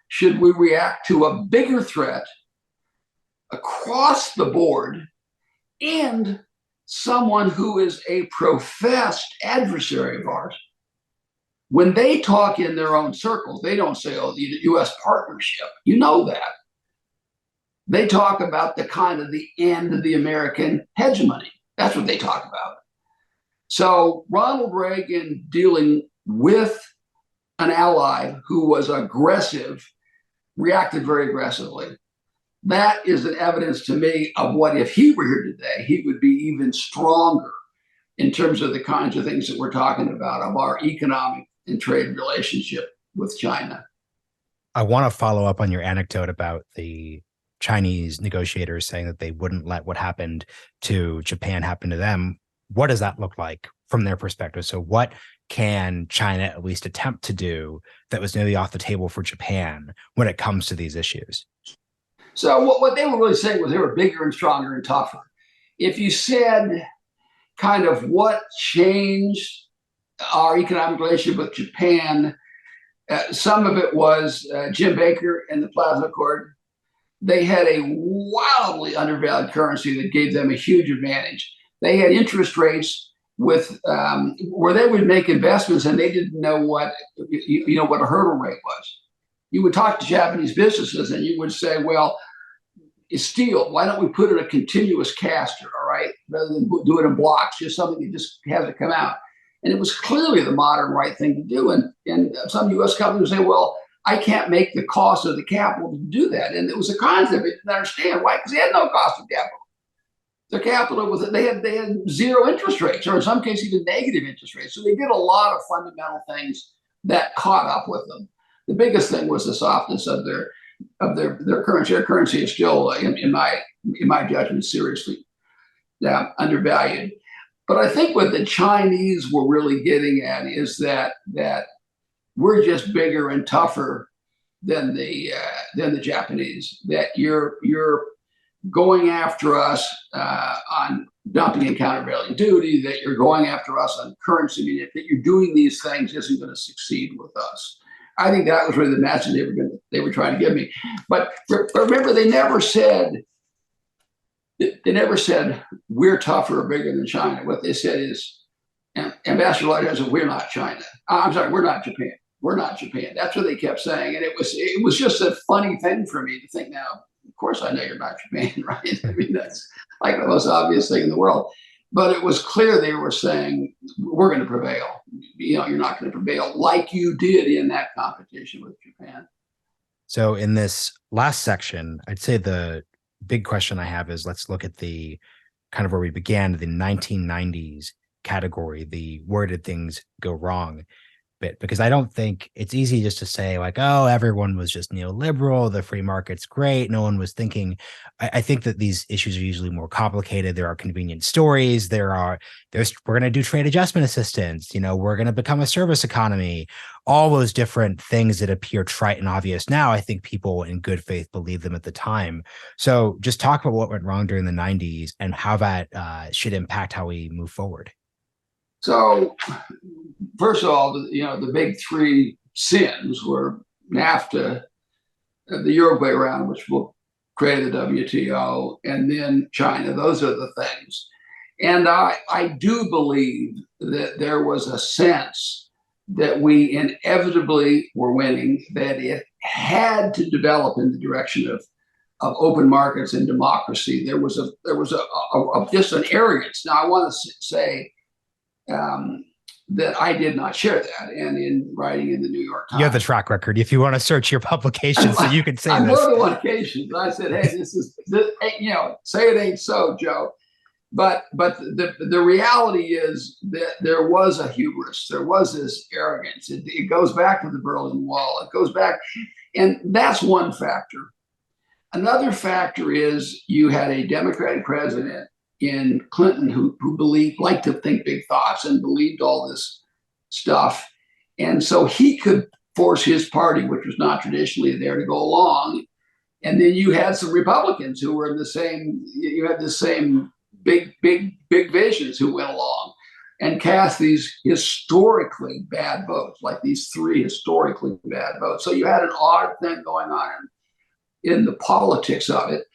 should we react to a bigger threat across the board and someone who is a professed adversary of ours? When they talk in their own circles, they don't say, oh, the U.S. partnership. You know that. They talk about the kind of the end of the American hegemony. That's what they talk about. So Ronald Reagan dealing with an ally who was aggressive, reacted very aggressively. That is an evidence to me of what, if he were here today, he would be even stronger in terms of the kinds of things that we're talking about, of our economic and trade relationship with China. I want to follow up on your anecdote about the Chinese negotiators saying that they wouldn't let what happened to Japan happen to them. What does that look like from their perspective? So what can China at least attempt to do that was nearly off the table for Japan when it comes to these issues? So what they were really saying was they were bigger and stronger and tougher. If you said kind of what changed our economic relationship with Japan, some of it was Jim Baker and the Plasma Accord. They had a wildly undervalued currency that gave them a huge advantage. They had interest rates with where they would make investments and they didn't know what a hurdle rate was. You would talk to Japanese businesses and you would say, well, it's steel. Why don't we put in a continuous caster, all right, rather than do it in blocks, just something that just has to come out. And it was clearly the modern right thing to do. And some U.S. companies would say, well, I can't make the cost of the capital to do that. And it was a concept they didn't understand. Why? Because they had no cost of capital. The capital was they had zero interest rates, or in some cases even negative interest rates. So they did a lot of fundamental things that caught up with them. the biggest thing was the softness of their currency. Their currency is still, in my judgment, seriously undervalued. But I think what the Chinese were really getting at is that we're just bigger and tougher than the Japanese. That you're going after us on dumping and countervailing duty. That you're going after us on currency. That you're doing these things isn't going to succeed with us. I think that was really the message they were trying to give me. But remember, they never said we're tougher or bigger than China. What they said is, Ambassador Lighthizer said, we're not China. I'm sorry, we're not Japan. We're not Japan. That's what they kept saying. And it was just a funny thing for me to think, now, of course I know you're not Japan, right? I mean, that's like the most obvious thing in the world. But it was clear they were saying, we're going to prevail. You're not going to prevail like you did in that competition with Japan. So in this last section, I'd say the big question I have is, let's look at the kind of where we began, the 1990s category, the where did things go wrong bit, because I don't think it's easy just to say like, oh, everyone was just neoliberal, the free market's great, no one was thinking. I think that these issues are usually more complicated. There are convenient stories. We're going to do trade adjustment assistance. We're going to become a service economy. All those different things that appear trite and obvious now, I think people in good faith believed them at the time. So just talk about what went wrong during the 90s and how that should impact how we move forward. So, first of all, the big three sins were NAFTA, the Uruguay round, which will create the WTO, and then China. Those are the things. And I do believe that there was a sense that we inevitably were winning, that it had to develop in the direction of open markets and democracy. There was just an arrogance. Now, I want to say that I did not share that. And in writing in the New York Times, you have the track record. If you want to search your publications, so you can say this. On more than one occasion, I said, "Hey, this say it ain't so, Joe." But the reality is that there was a hubris. There was this arrogance. It goes back to the Berlin Wall. It goes back, and that's one factor. Another factor is you had a Democratic president in Clinton who liked to think big thoughts and believed all this stuff. And so he could force his party, which was not traditionally there, to go along. And then you had some Republicans who were you had the same big visions who went along and cast these historically bad votes, like these three historically bad votes. So you had an odd thing going on in the politics of it.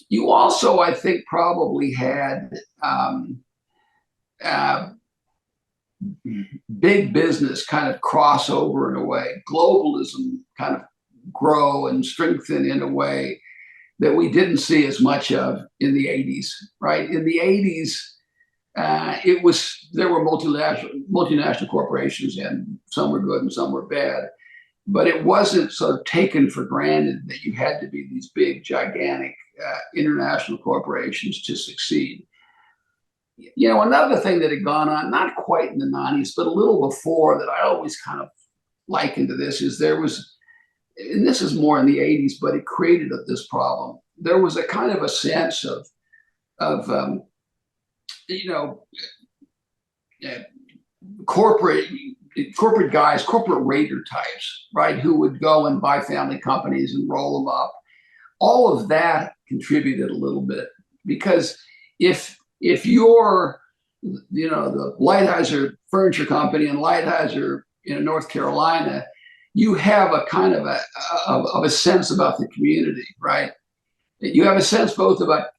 You also, I think, probably had big business kind of cross over in a way, globalism kind of grow and strengthen in a way that we didn't see as much of in the 80s, right? In the 80s, there were multinational corporations, and some were good and some were bad. But it wasn't sort of taken for granted that you had to be these big, gigantic international corporations to succeed. Another thing that had gone on, not quite in the 90s, but a little before, that I always kind of liken to this, is there was, and this is more in the 80s, but it created this problem. There was a kind of a sense of corporate guys, corporate raider types, right, who would go and buy family companies and roll them up. All of that contributed a little bit, because if you're, the Lighthizer Furniture Company in Lighthizer in North Carolina, you have a kind of a sense about the community, right? You have a sense both about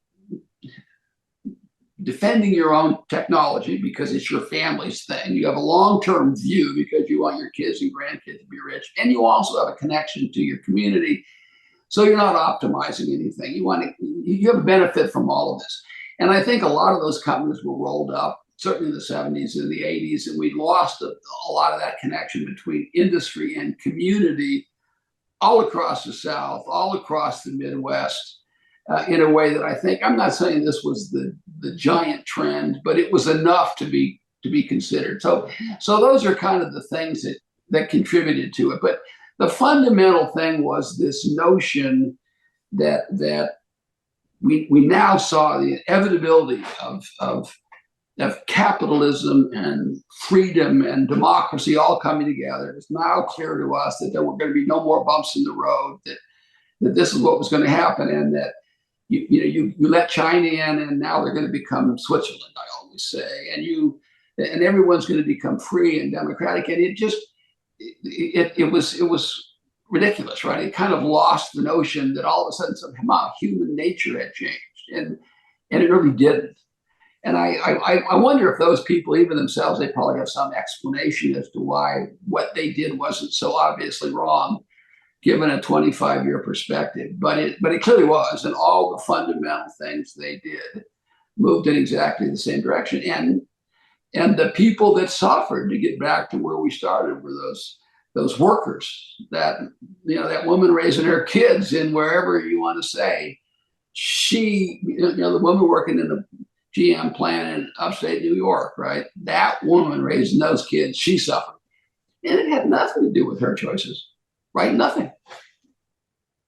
defending your own technology because it's your family's thing. You have a long-term view because you want your kids and grandkids to be rich. And you also have a connection to your community. So you're not optimizing anything. You have a benefit from all of this. And I think a lot of those companies were rolled up, certainly in the 70s and the 80s, and we lost a lot of that connection between industry and community all across the South, all across the Midwest, in a way that I think, I'm not saying this was the giant trend, but it was enough to be considered. So those are kind of the things that contributed to it. the fundamental thing was this notion that we now saw the inevitability of capitalism and freedom and democracy all coming together. It's now clear to us that there were going to be no more bumps in the road, that this is what was going to happen, and that you let China in, and now they're going to become Switzerland, I always say, and everyone's going to become free and democratic, and it was ridiculous, right? It kind of lost the notion that all of a sudden somehow human nature had changed, and it really didn't. And I wonder if those people, even themselves, they probably have some explanation as to why what they did wasn't so obviously wrong, given a 25-year perspective. But it clearly was, and all the fundamental things they did moved in exactly the same direction. And the people that suffered to get back to where we started were those workers, that woman raising her kids in wherever you want to say, the woman working in the GM plant in upstate New York, right? That woman raising those kids, she suffered. And it had nothing to do with her choices, right? Nothing.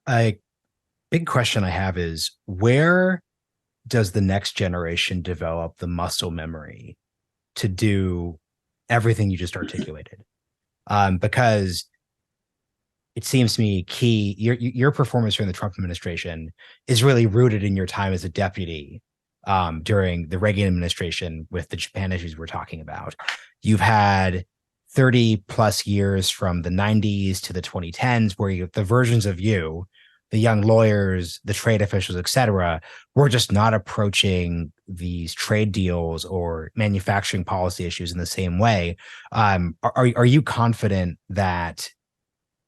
A big question I have is, where does the next generation develop the muscle memory to do everything you just articulated? Because it seems to me key, your performance during the Trump administration is really rooted in your time as a deputy during the Reagan administration with the Japan issues we're talking about. You've had 30 plus years from the 90s to the 2010s where the versions of you, the young lawyers, the trade officials, et cetera, were just not approaching these trade deals or manufacturing policy issues in the same way. Are you confident that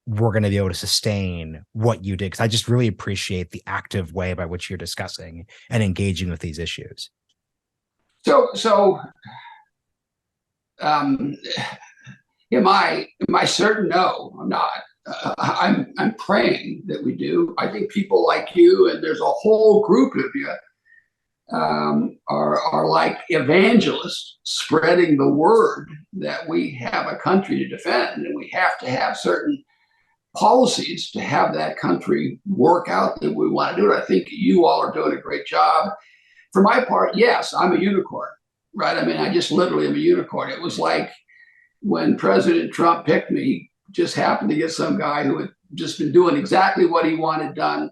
we're going to be able to sustain what you did? Because I just really appreciate the active way by which you're discussing and engaging with these issues. Am I certain? No, I'm not. I'm praying that we do. I think people like you, and there's a whole group of you, are like evangelists spreading the word that we have a country to defend, and we have to have certain policies to have that country work out that we want to do it. I think you all are doing a great job. For my part, yes, I'm a unicorn, right? I mean, I just literally am a unicorn. It was like when President Trump picked me, he just happened to get some guy who had just been doing exactly what he wanted done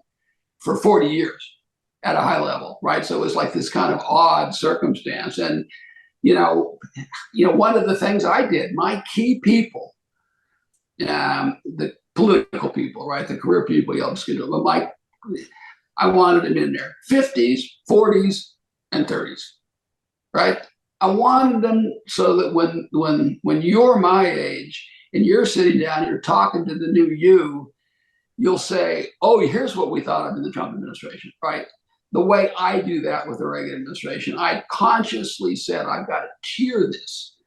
for 40 years at a high level, right? So it was like this kind of odd circumstance. And, one of the things I did, my key people, the political people, right? The career people, but I wanted them in there, 50s, 40s, and 30s, right? I wanted them so that when you're my age and you're sitting down, you're talking to the new you'll say, oh, here's what we thought of in the Trump administration, right? The way I do that with the Reagan administration, I consciously said, I've got to tier this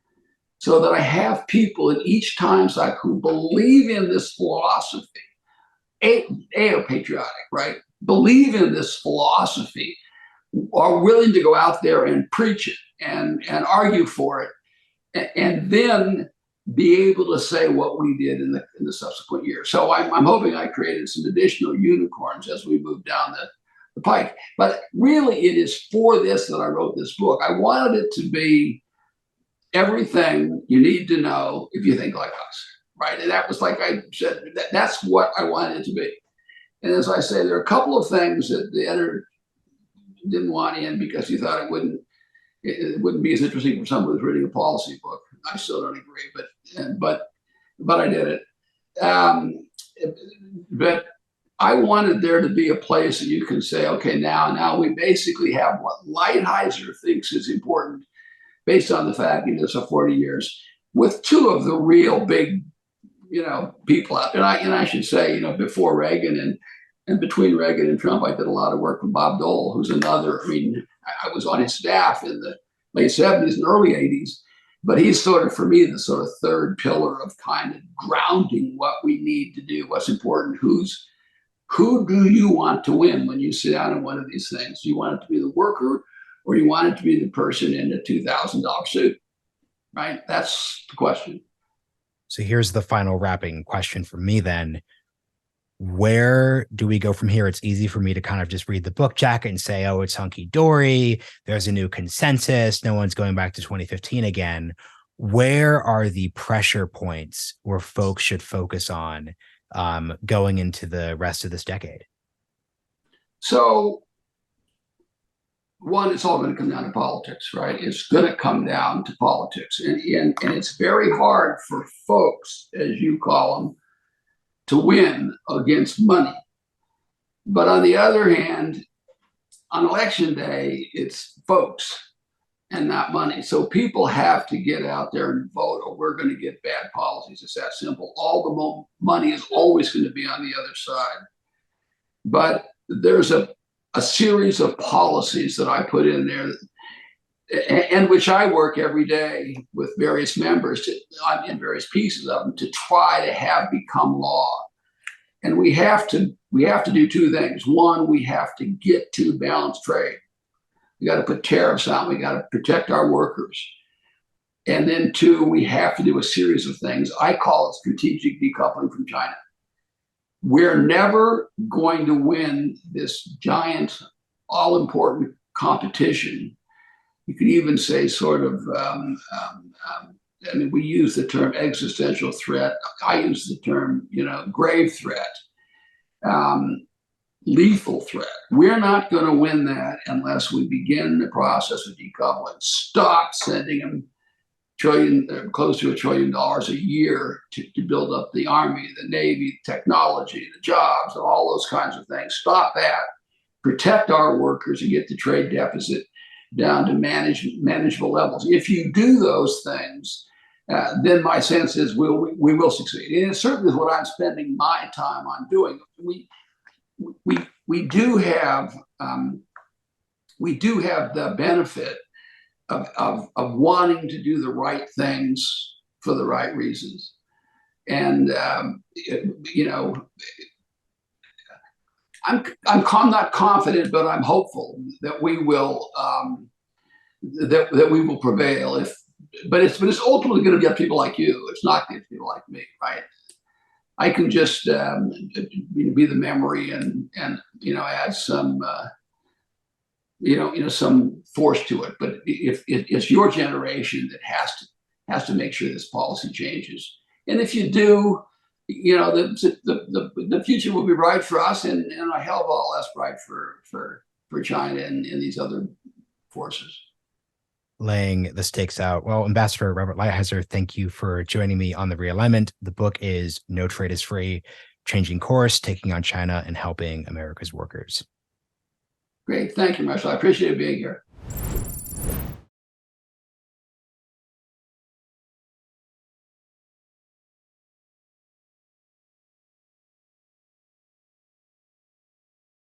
so that I have people in each time cycle who believe in this philosophy, patriotic, right? Believe in this philosophy, are willing to go out there and preach it and argue for it, and then be able to say what we did in the subsequent years. So I'm hoping I created some additional unicorns as we move down the pike. But really, it is for this that I wrote this book. I wanted it to be everything you need to know if you think like us, right? And that was, like I said, that's what I wanted it to be. And as I say, there are a couple of things that the editor didn't want in because he thought it wouldn't be as interesting for someone who's reading a policy book. I still don't agree, but I did it. But I wanted there to be a place that you can say, okay, now we basically have what Lighthizer thinks is important based on the fact he did this for 40 years with two of the real big, people out there. And I should say, before Reagan and between Reagan and Trump, I did a lot of work with Bob Dole, who's another. I mean, I was on his staff in the late 70s and early 80s, but he's sort of, for me, the sort of third pillar of kind of grounding what we need to do, what's important, who do you want to win when you sit down in one of these things? Do you want it to be the worker, or you want it to be the person in a $2,000 suit, right? That's the question. So here's the final wrapping question for me then. Where do we go from here? It's easy for me to kind of just read the book jacket and say, oh, it's hunky dory. There's a new consensus. No one's going back to 2015 again. Where are the pressure points where folks should focus on going into the rest of this decade? So, one, it's all going to come down to politics, right? It's going to come down to politics. And it's very hard for folks, as you call them, to win against money. But on the other hand, on election day, it's folks and not money. So people have to get out there and vote, or we're going to get bad policies. It's that simple. All the money is always going to be on the other side. But there's a series of policies that I put in there, and which I work every day with various members in various pieces of them to try to have become law. And we have to do two things. One, we have to get to balanced trade. We got to put tariffs on. We got to protect our workers. And then two, we have to do a series of things. I call it strategic decoupling from China. We're never going to win this giant, all-important competition. You could even say sort of, I mean, we use the term existential threat. I use the term, grave threat, lethal threat. We're not going to win that unless we begin the process of decoupling, stop sending them close to $1 trillion a year to build up the Army, the Navy, technology, the jobs, and all those kinds of things. Stop that, protect our workers, and get the trade deficit down to manageable levels. If you do those things, then my sense is we will succeed. And it certainly is what I'm spending my time on doing. We do have the benefit of wanting to do the right things for the right reasons. And I'm not confident, but I'm hopeful that we will that we will prevail. But it's ultimately going to be up to people like you. It's not going to be people like me, right? I can just be the memory and add some some force to it. But if it's your generation that has to make sure this policy changes, and if you do, the future will be bright for us, and a hell of a lot less bright for China and these other forces. Laying the stakes out. Well, Ambassador Robert Lighthizer, thank you for joining me on the Realignment. The book is No Trade is Free: Changing Course, Taking on China and Helping America's Workers. Great. Thank you, Marshall. I appreciate being here.